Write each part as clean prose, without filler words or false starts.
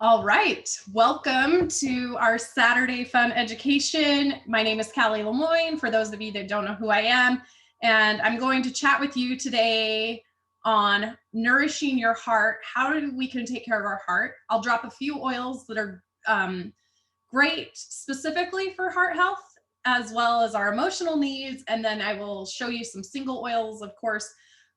All right, welcome to our Saturday Fun Education. My name is Callie Lemoyne, for those of you that don't know who I am, and I'm going to chat with you today on nourishing your heart, how we can take care of our heart. I'll drop a few oils that are great specifically for heart health, as well as our emotional needs, and then I will show you some single oils, of course.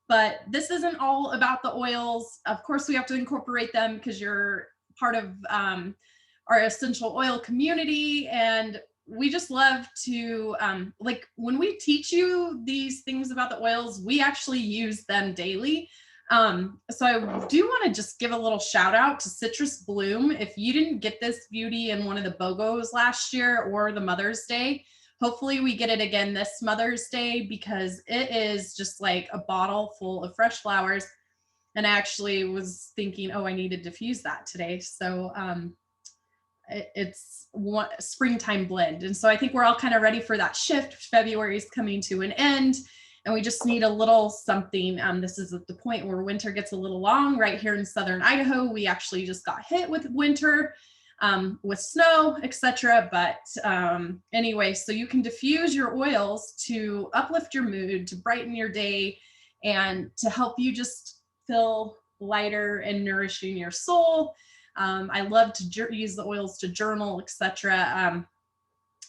But this isn't all about the oils. Of course, we have to incorporate them because you're part of our essential oil community, and we just love to like when we teach you these things about the oils, we actually use them daily. So I do want to just give a little shout out to Citrus Bloom. If you didn't get this beauty in one of the BOGOs last year or the Mother's Day, hopefully we get it again this Mother's Day, because it is just like a bottle full of fresh flowers. And I actually was thinking, oh, I need to diffuse that today. So it's one springtime blend. And so I think we're all kind of ready for that shift. February is coming to an end, and we just need a little something. This is at the point where winter gets a little long. Right here in Southern Idaho, we actually just got hit with winter, with snow, etc. But anyway, so you can diffuse your oils to uplift your mood, to brighten your day, and to help you just feel lighter and nourishing your soul. I love to use the oils to journal, etc.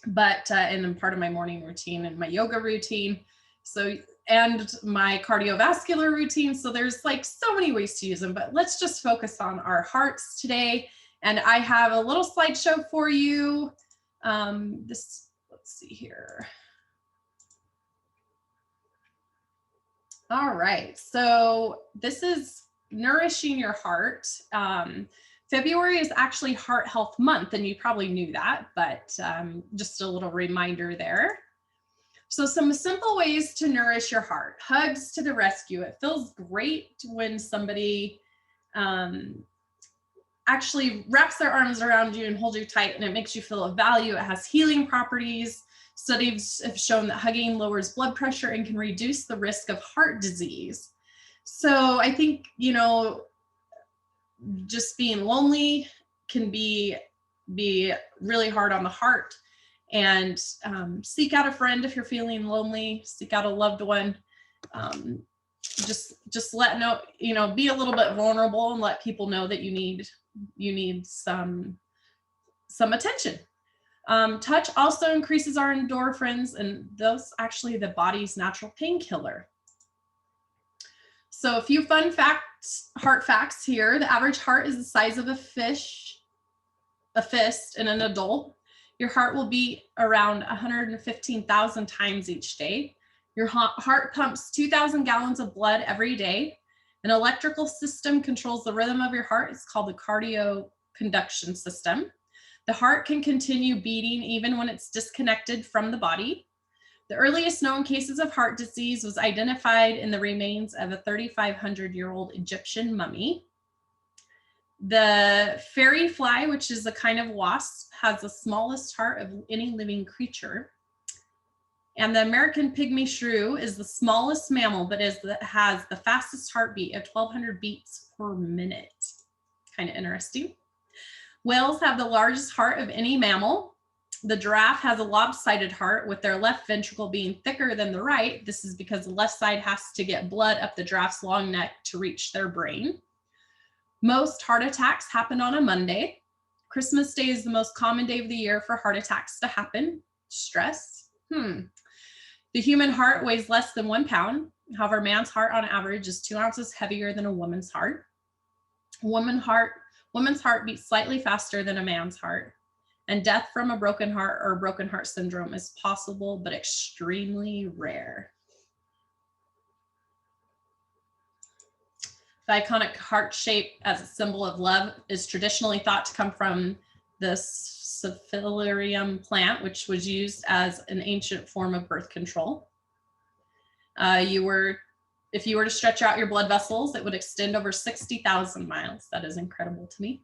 And then part of my morning routine and my yoga routine. So, and my cardiovascular routine. So there's like so many ways to use them, but let's just focus on our hearts today. And I have a little slideshow for you. Let's see here. All right, so this is nourishing your heart. February is actually Heart Health Month, and you probably knew that, but just a little reminder there. So some simple ways to nourish your heart. Hugs to the rescue. It feels great when somebody actually wraps their arms around you and holds you tight, and it makes you feel of value. It has healing properties. Studies have shown that hugging lowers blood pressure and can reduce the risk of heart disease. So I think, you know, just being lonely can be really hard on the heart. And seek out a friend if you're feeling lonely. Seek out a loved one. Just let know, you know, be a little bit vulnerable and let people know that you need some attention. Touch also increases our endorphins, and those actually the body's natural painkiller. So a few fun facts, heart facts here. The average heart is the size of a fist in an adult. Your heart will beat around 115,000 times each day. Your heart pumps 2,000 gallons of blood every day. An electrical system controls the rhythm of your heart. It's called the cardioconduction system. The heart can continue beating even when it's disconnected from the body. The earliest known cases of heart disease was identified in the remains of a 3,500-year-old Egyptian mummy. The fairy fly, which is a kind of wasp, has the smallest heart of any living creature. And the American pygmy shrew is the smallest mammal, but has the fastest heartbeat at 1,200 beats per minute. Kind of interesting. Whales have the largest heart of any mammal. The giraffe has a lopsided heart, with their left ventricle being thicker than the right. This is because the left side has to get blood up the giraffe's long neck to reach their brain. Most heart attacks happen on a Monday. Christmas Day is the most common day of the year for heart attacks to happen. Stress. The human heart weighs less than 1 pound. However, a man's heart on average is 2 ounces heavier than a woman's heart. Woman's heart beats slightly faster than a man's heart, and death from a broken heart or broken heart syndrome is possible, but extremely rare. The iconic heart shape as a symbol of love is traditionally thought to come from the Sphagnum plant, which was used as an ancient form of birth control. If you were to stretch out your blood vessels, it would extend over 60,000 miles. That is incredible to me.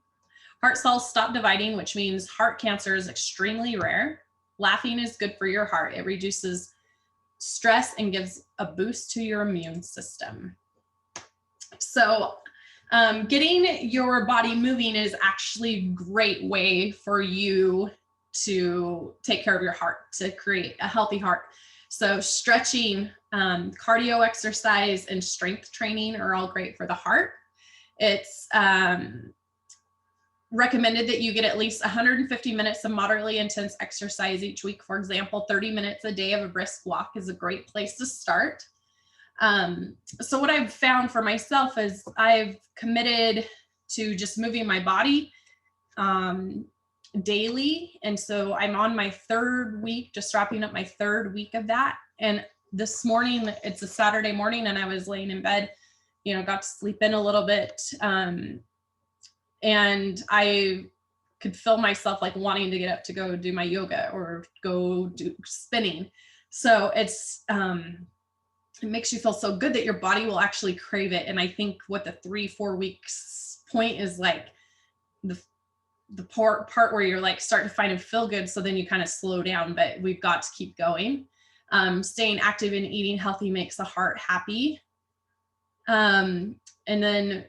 Heart cells stop dividing, which means heart cancer is extremely rare. Laughing is good for your heart. It reduces stress and gives a boost to your immune system. So Getting your body moving is actually a great way for you to take care of your heart, to create a healthy heart. So stretching, cardio exercise, and strength training are all great for the heart. It's recommended that you get at least 150 minutes of moderately intense exercise each week. For example, 30 minutes a day of a brisk walk is a great place to start. So what I've found for myself is I've committed to just moving my body daily. And so I'm on my 3rd week, just wrapping up my 3rd week of that. And this morning, it's a Saturday morning, and I was laying in bed, got to sleep in a little bit. And I could feel myself like wanting to get up to go do my yoga or go do spinning. So it's, it makes you feel so good that your body will actually crave it. And I think what the 3-4 weeks point is like the part where you're like starting to find and feel good. So then you kind of slow down, but we've got to keep going. Staying active and eating healthy makes the heart happy. And then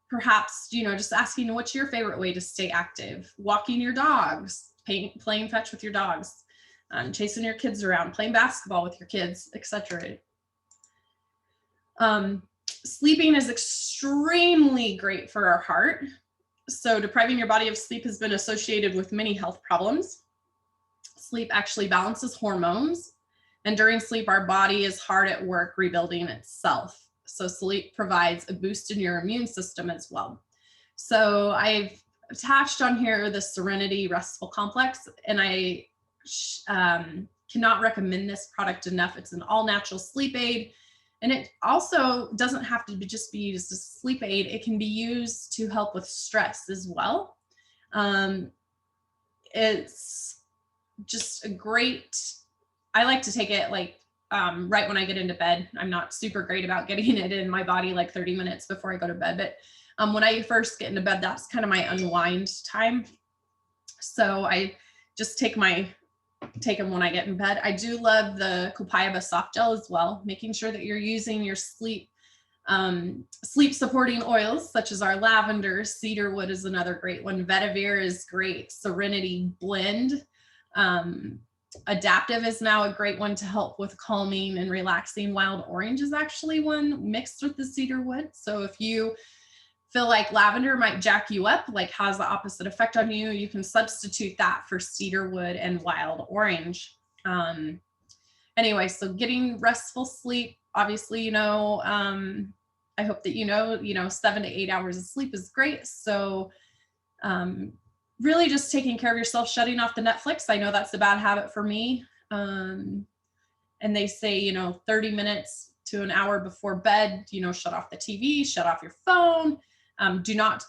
perhaps, just asking what's your favorite way to stay active? Walking your dogs, playing fetch with your dogs, chasing your kids around, playing basketball with your kids, etc. Sleeping is extremely great for our heart. So depriving your body of sleep has been associated with many health problems. Sleep actually balances hormones, and during sleep, our body is hard at work rebuilding itself. So sleep provides a boost in your immune system as well. So I've attached on here the Serenity Restful Complex, and I cannot recommend this product enough. It's an all-natural sleep aid. And it also doesn't have to just be used as a sleep aid. It can be used to help with stress as well. It's just a great, I like to take it like right when I get into bed. I'm not super great about getting it in my body like 30 minutes before I go to bed. But when I first get into bed, that's kind of my unwind time. So I just take them when I get in bed. I do love the Copaiba soft gel as well, making sure that you're using your sleep supporting oils such as our lavender. Cedarwood is another great one. Vetiver is great. Serenity Blend. Adaptive is now a great one to help with calming and relaxing. Wild Orange is actually one mixed with the cedarwood. So if you feel like lavender might jack you up, like has the opposite effect on you, you can substitute that for cedarwood and wild orange. Anyway, so getting restful sleep, obviously, I hope that 7 to 8 hours of sleep is great. So really just taking care of yourself, shutting off the Netflix. I know that's a bad habit for me. And they say, 30 minutes to an hour before bed, shut off the TV, shut off your phone. Do not,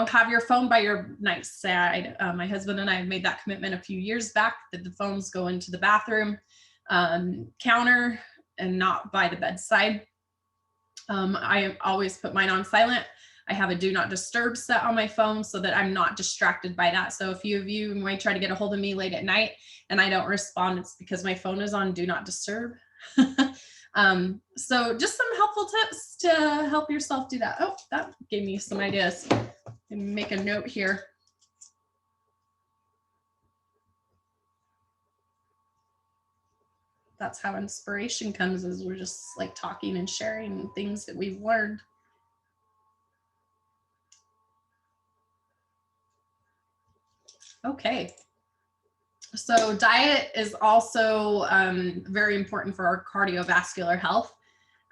have your phone by your nightside. My husband and I have made that commitment a few years back that the phones go into the bathroom counter and not by the bedside. I always put mine on silent. I have a do not disturb set on my phone so that I'm not distracted by that. So if you might try to get a hold of me late at night and I don't respond, it's because my phone is on do not disturb. So just some helpful tips to help yourself do that. Oh, that gave me some ideas. Make a note here. That's how inspiration comes, is we're just like talking and sharing things that we've learned. Okay. So diet is also very important for our cardiovascular health.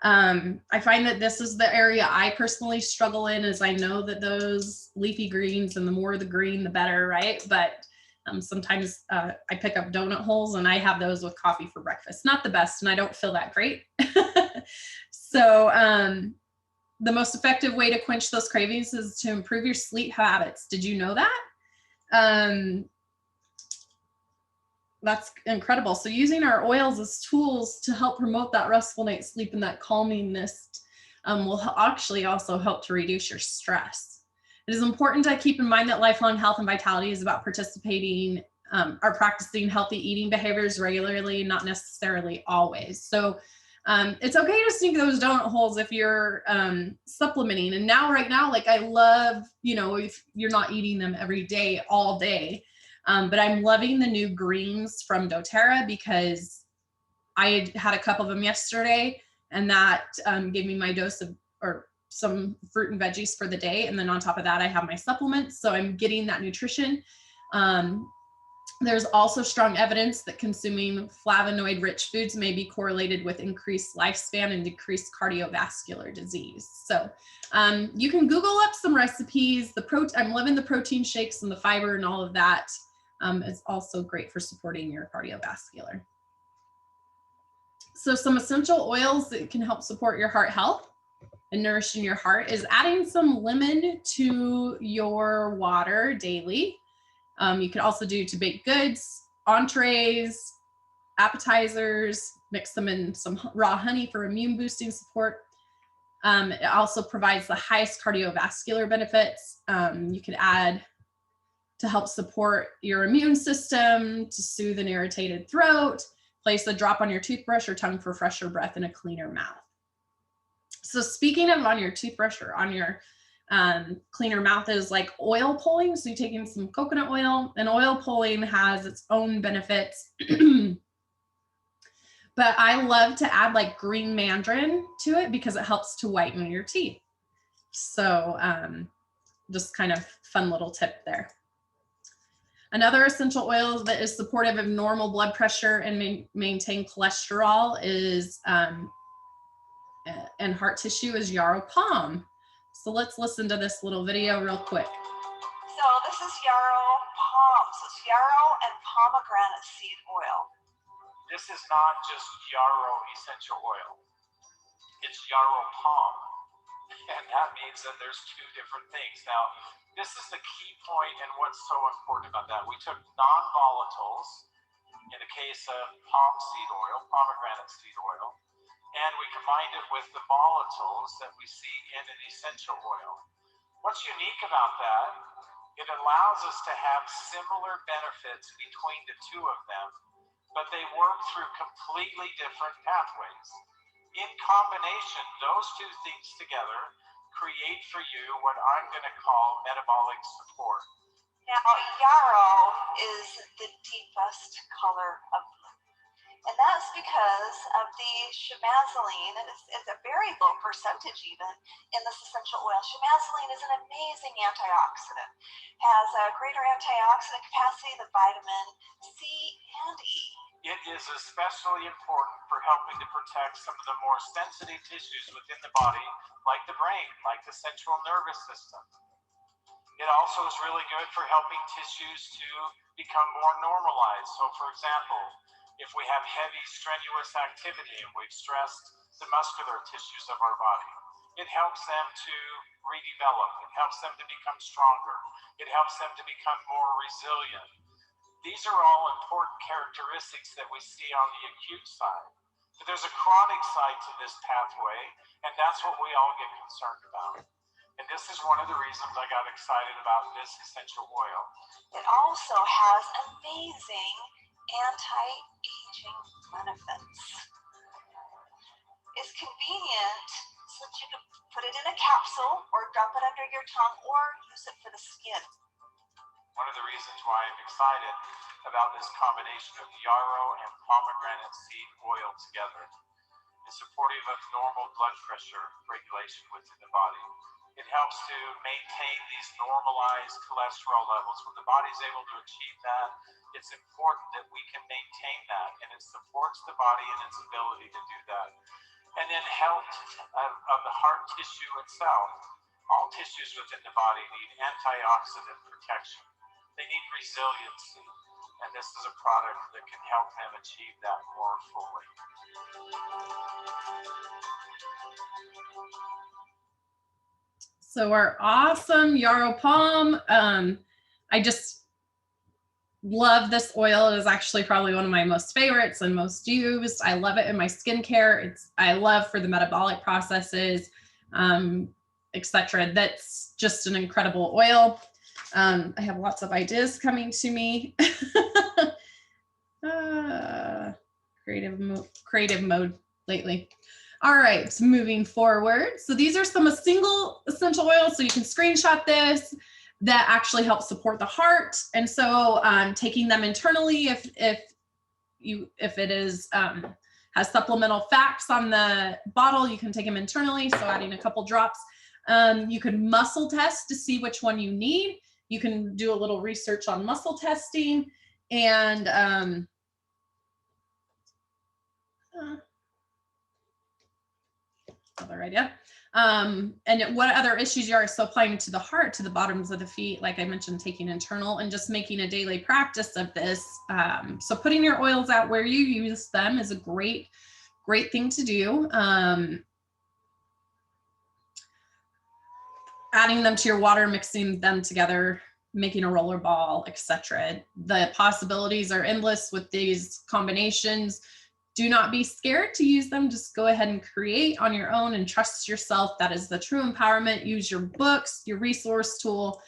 I find that this is the area I personally struggle in, as I know that those leafy greens, and the more the green, the better, right? But sometimes I pick up donut holes and I have those with coffee for breakfast. Not the best, and I don't feel that great. So the most effective way to quench those cravings is to improve your sleep habits. Did you know that? That's incredible. So using our oils as tools to help promote that restful night's sleep and that calmingness will actually also help to reduce your stress. It is important to keep in mind that lifelong health and vitality is about participating or practicing healthy eating behaviors regularly, not necessarily always. So It's okay to sneak those donut holes if you're supplementing. And right now, like I love, if you're not eating them every day, all day, but I'm loving the new greens from doTERRA because I had a cup of them yesterday, and that gave me my dose of, or some fruit and veggies for the day. And then on top of that, I have my supplements. So I'm getting that nutrition. There's also strong evidence that consuming flavonoid-rich foods may be correlated with increased lifespan and decreased cardiovascular disease. So you can Google up some recipes. I'm loving the protein shakes and the fiber and all of that. It's also great for supporting your cardiovascular. So some essential oils that can help support your heart health and nourishing your heart is adding some lemon to your water daily. You can also do to baked goods, entrees, appetizers, mix them in some raw honey for immune boosting support. It also provides the highest cardiovascular benefits. You can add to help support your immune system, to soothe an irritated throat, place a drop on your toothbrush or tongue for fresher breath and a cleaner mouth. So speaking of on your toothbrush or on your cleaner mouth is like oil pulling. So you're taking some coconut oil, and oil pulling has its own benefits. But I love to add like green mandarin to it because it helps to whiten your teeth. So just kind of fun little tip there. Another essential oil that is supportive of normal blood pressure and maintain cholesterol is and heart tissue is yarrow palm. So let's listen to this little video real quick. So this is yarrow palm. So it's yarrow and pomegranate seed oil. This is not just yarrow essential oil. It's yarrow palm. And that means that there's two different things. Now, this is the key point and what's so important about that. We took non-volatiles in the case of palm seed oil, pomegranate seed oil, and we combined it with the volatiles that we see in an essential oil. What's unique about that, it allows us to have similar benefits between the two of them, but they work through completely different pathways. In combination, those two things together create for you what I'm going to call metabolic support. Now, yarrow is the deepest color of blue, and that's because of the shemazoline. It's a very low percentage even in this essential oil. Shemazoline is an amazing antioxidant, has a greater antioxidant capacity than vitamin C and E. It is especially important for helping to protect some of the more sensitive tissues within the body, like the brain, like the central nervous system. It also is really good for helping tissues to become more normalized. So for example, if we have heavy, strenuous activity and we've stressed the muscular tissues of our body, it helps them to redevelop. It helps them to become stronger. It helps them to become more resilient. These are all important characteristics that we see on the acute side. But there's a chronic side to this pathway, and that's what we all get concerned about. And this is one of the reasons I got excited about this essential oil. It also has amazing anti-aging benefits. It's convenient so that you can put it in a capsule or drop it under your tongue or use it for the skin. One of the reasons why I'm excited about this combination of yarrow and pomegranate seed oil together is supportive of normal blood pressure regulation within the body. It helps to maintain these normalized cholesterol levels. When the body's able to achieve that, it's important that we can maintain that, and it supports the body in its ability to do that. And then health of the heart tissue itself. All tissues within the body need antioxidant protection. They need resiliency, and this is a product that can help them achieve that more fully. So our awesome yarrow palm, I just love this oil. It is actually probably one of my most favorites and most used. I love it in my skincare. I love for the metabolic processes, etc. That's just an incredible oil. I have lots of ideas coming to me. Creative mode. lately. All right, so moving forward. So these are some single essential oils. So you can screenshot this that actually help support the heart. And so taking them internally, if it is has supplemental facts on the bottle, you can take them internally. So adding a couple drops. You can muscle test to see which one you need. You can do a little research on muscle testing and other idea. And what other issues you are, so applying to the heart, to the bottoms of the feet, like I mentioned, taking internal and just making a daily practice of this. So putting your oils out where you use them is a great thing to do. Adding them to your water, mixing them together, making a roller ball, etc. The possibilities are endless with these combinations. Do not be scared to use them. Just go ahead and create on your own and trust yourself. That is the true empowerment. Use your books, your resource tool.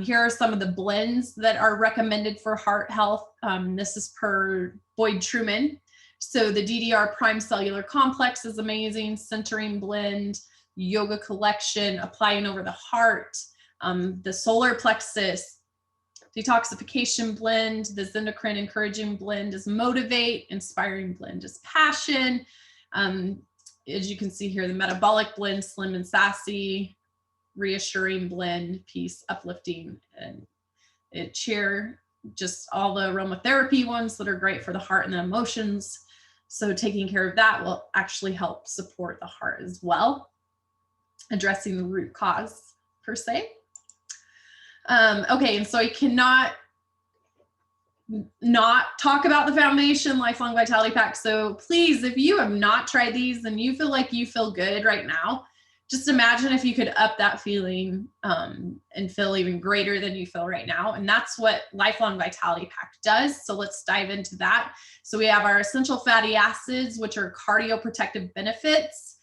Here are some of the blends that are recommended for heart health. This is per Boyd Truman. So the DDR Prime Cellular Complex is amazing. Centering blend, yoga collection, applying over the heart, the solar plexus, detoxification blend, the endocrine encouraging blend is motivate, inspiring blend is passion. As you can see here, the metabolic blend, slim and sassy, reassuring blend, peace, uplifting, and cheer, just all the aromatherapy ones that are great for the heart and the emotions. So taking care of that will actually help support the heart as well, addressing the root cause per se. Okay, and so I cannot not talk about the Foundation Lifelong Vitality Pack. So please, if you have not tried these and you feel like you feel good right now, just imagine if you could up that feeling and feel even greater than you feel right now. And that's what Lifelong Vitality Pack does. So let's dive into that. So we have our essential fatty acids, which are cardioprotective benefits.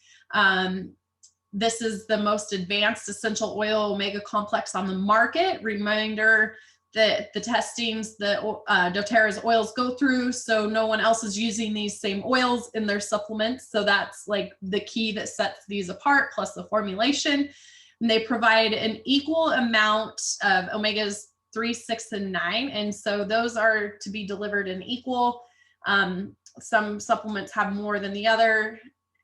This is the most advanced essential oil omega complex on the market. Reminder that the testings that doTERRA's oils go through, so no one else is using these same oils in their supplements. So that's like the key that sets these apart, plus the formulation. And they provide an equal amount of omegas 3, 6, and 9. And so those are to be delivered in equal. Some supplements have more than the other,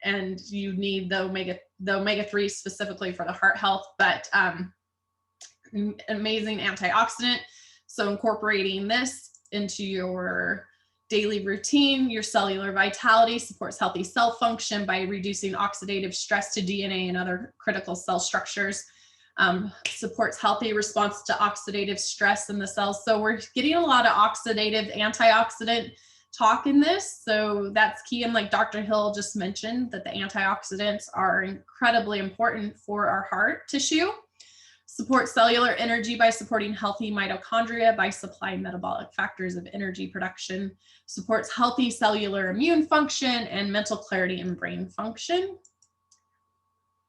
and you need the omega-3 specifically for the heart health, but amazing antioxidant. So incorporating this into your daily routine, your cellular vitality, supports healthy cell function by reducing oxidative stress to DNA and other critical cell structures, supports healthy response to oxidative stress in the cells. So we're getting a lot of oxidative antioxidant talk in this. So that's key. And like Dr. Hill just mentioned, that the antioxidants are incredibly important for our heart tissue. Supports cellular energy by supporting healthy mitochondria by supplying metabolic factors of energy production. Supports healthy cellular immune function and mental clarity and brain function.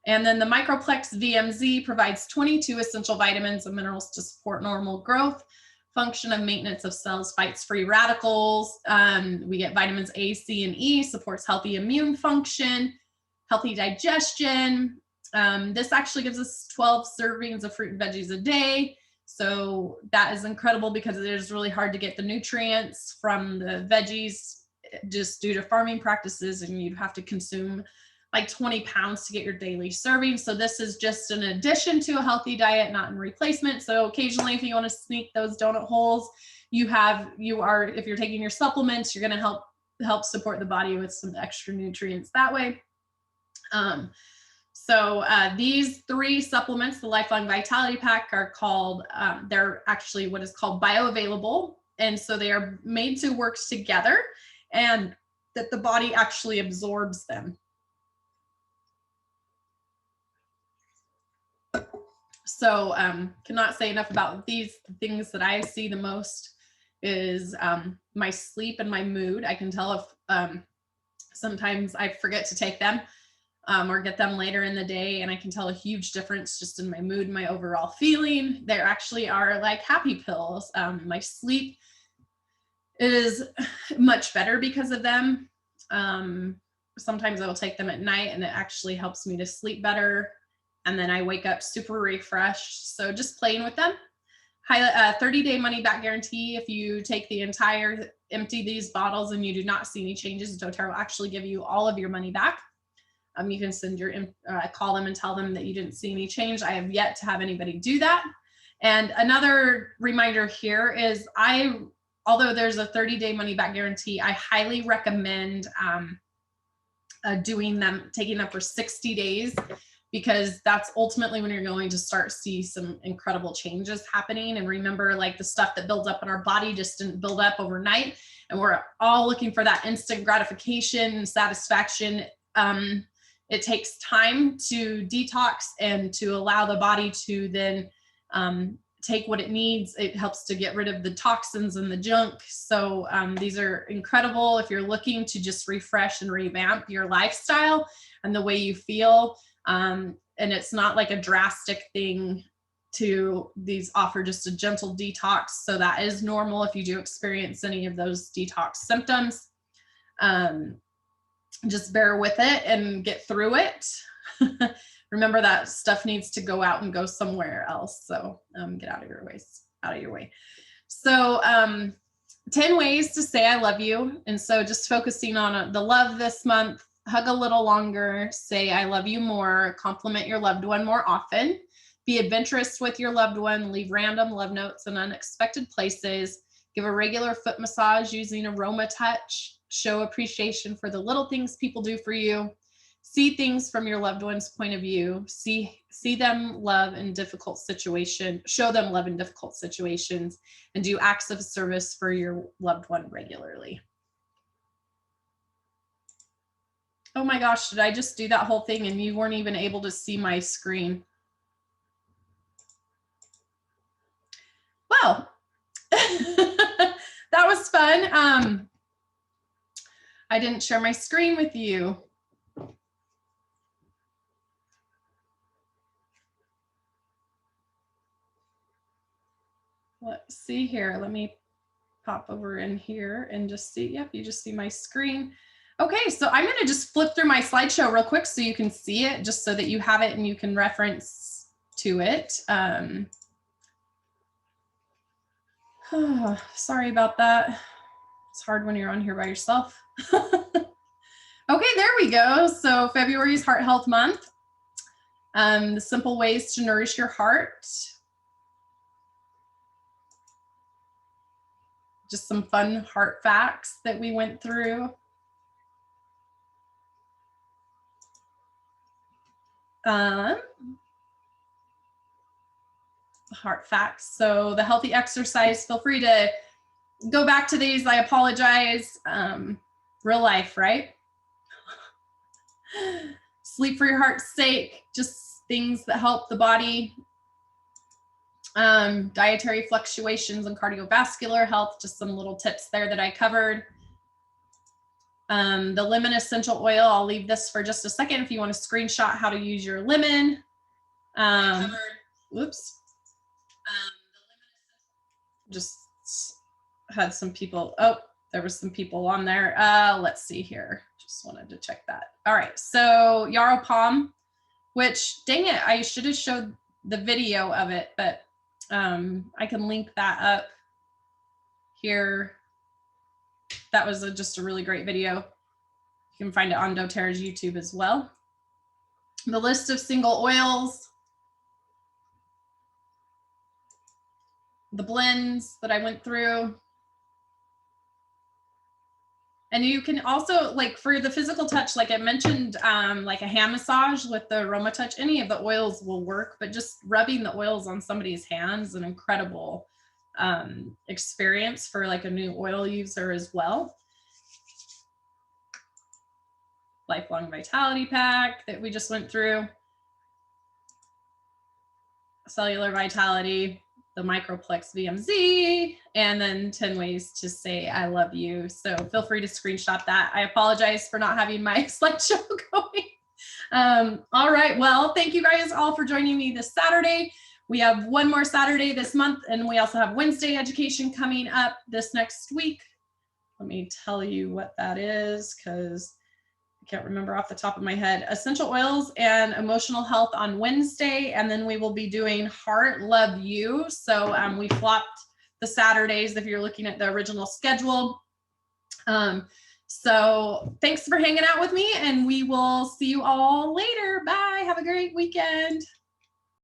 And then the Microplex VMZ provides 22 essential vitamins and minerals to support normal growth, function of maintenance of cells, fights free radicals. We get vitamins A, C, and E, supports healthy immune function, healthy digestion. This actually gives us 12 servings of fruit and veggies a day. So that is incredible because it is really hard to get the nutrients from the veggies just due to farming practices, and you'd have to consume like 20 pounds to get your daily serving. So this is just an addition to a healthy diet, not in replacement. So occasionally if you want to sneak those donut holes, if you're taking your supplements, you're going to help support the body with some extra nutrients that way. So these 3 supplements, the Lifelong Vitality Pack, are called, they're actually what is called bioavailable. And so they are made to work together and that the body actually absorbs them. So cannot say enough about these. Things that I see the most is my sleep and my mood. I can tell if sometimes I forget to take them or get them later in the day, and I can tell a huge difference just in my mood and my overall feeling. There actually are like happy pills. My sleep is much better because of them. sometimes I will take them at night, and it actually helps me to sleep better. And then I wake up super refreshed. So just playing with them. 30-day money back guarantee. If you take the entire, empty these bottles and you do not see any changes, doTERRA will actually give you all of your money back. You can send call them and tell them that you didn't see any change. I have yet to have anybody do that. And another reminder here is although there's a 30-day money back guarantee, I highly recommend taking them for 60 days, because that's ultimately when you're going to start see some incredible changes happening. And remember, like, the stuff that builds up in our body just didn't build up overnight. And we're all looking for that instant gratification and satisfaction. It takes time to detox and to allow the body to then take what it needs. It helps to get rid of the toxins and the junk. So these are incredible if you're looking to just refresh and revamp your lifestyle and the way you feel. And it's not like a drastic thing these offer just a gentle detox. So that is normal if you do experience any of those detox symptoms. Just bear with it and get through it. Remember that stuff needs to go out and go somewhere else. So get out of your way. So 10 ways to say I love you. And so just focusing on the love this month. Hug a little longer, say I love you more, compliment your loved one more often, be adventurous with your loved one, leave random love notes in unexpected places, give a regular foot massage using aroma touch, show appreciation for the little things people do for you, see things from your loved one's point of view, see them love in difficult situations, show them love in difficult situations, and do acts of service for your loved one regularly. Oh my gosh, did I just do that whole thing and you weren't even able to see my screen? Well, that was fun. I didn't share my screen with you. Let's see here. Let me pop over in here and just see. Yep, you just see my screen. Okay, so I'm going to just flip through my slideshow real quick so you can see it, just so that you have it and you can reference to it. Sorry about that. It's hard when you're on here by yourself. Okay, there we go. So February is Heart Health Month. The simple ways to nourish your heart. Just some fun heart facts that we went through. Heart facts. So the healthy exercise, feel free to go back to these. I apologize. Real life, right? Sleep for your heart's sake, just things that help the body. Dietary fluctuations and cardiovascular health, just some little tips there that I covered. The lemon essential oil, I'll leave this for just a second if you want to screenshot how to use your lemon. Whoops. Just had some people, oh, there was some people on there. Let's see here. Just wanted to check that. All right, so yarrow palm, which, dang it, I should have showed the video of it, but I can link that up here. That was just a really great video. You can find it on doTERRA's YouTube as well. The list of single oils, the blends that I went through. And you can also, like, for the physical touch, like I mentioned, like a hand massage with the aroma touch, any of the oils will work, but just rubbing the oils on somebody's hands, an incredible experience for like a new oil user as well. Lifelong Vitality Pack that we just went through. Cellular Vitality, the Microplex VMZ, and then 10 ways to say I love you. So feel free to screenshot that. I apologize for not having my slideshow going. All right, well, thank you guys all for joining me this Saturday. We have one more Saturday this month, and we also have Wednesday education coming up this next week. Let me tell you what that is, because I can't remember off the top of my head, essential oils and emotional health on Wednesday. And then we will be doing Heart Love You. So we flopped the Saturdays if you're looking at the original schedule. So thanks for hanging out with me, and we will see you all later. Bye. Have a great weekend.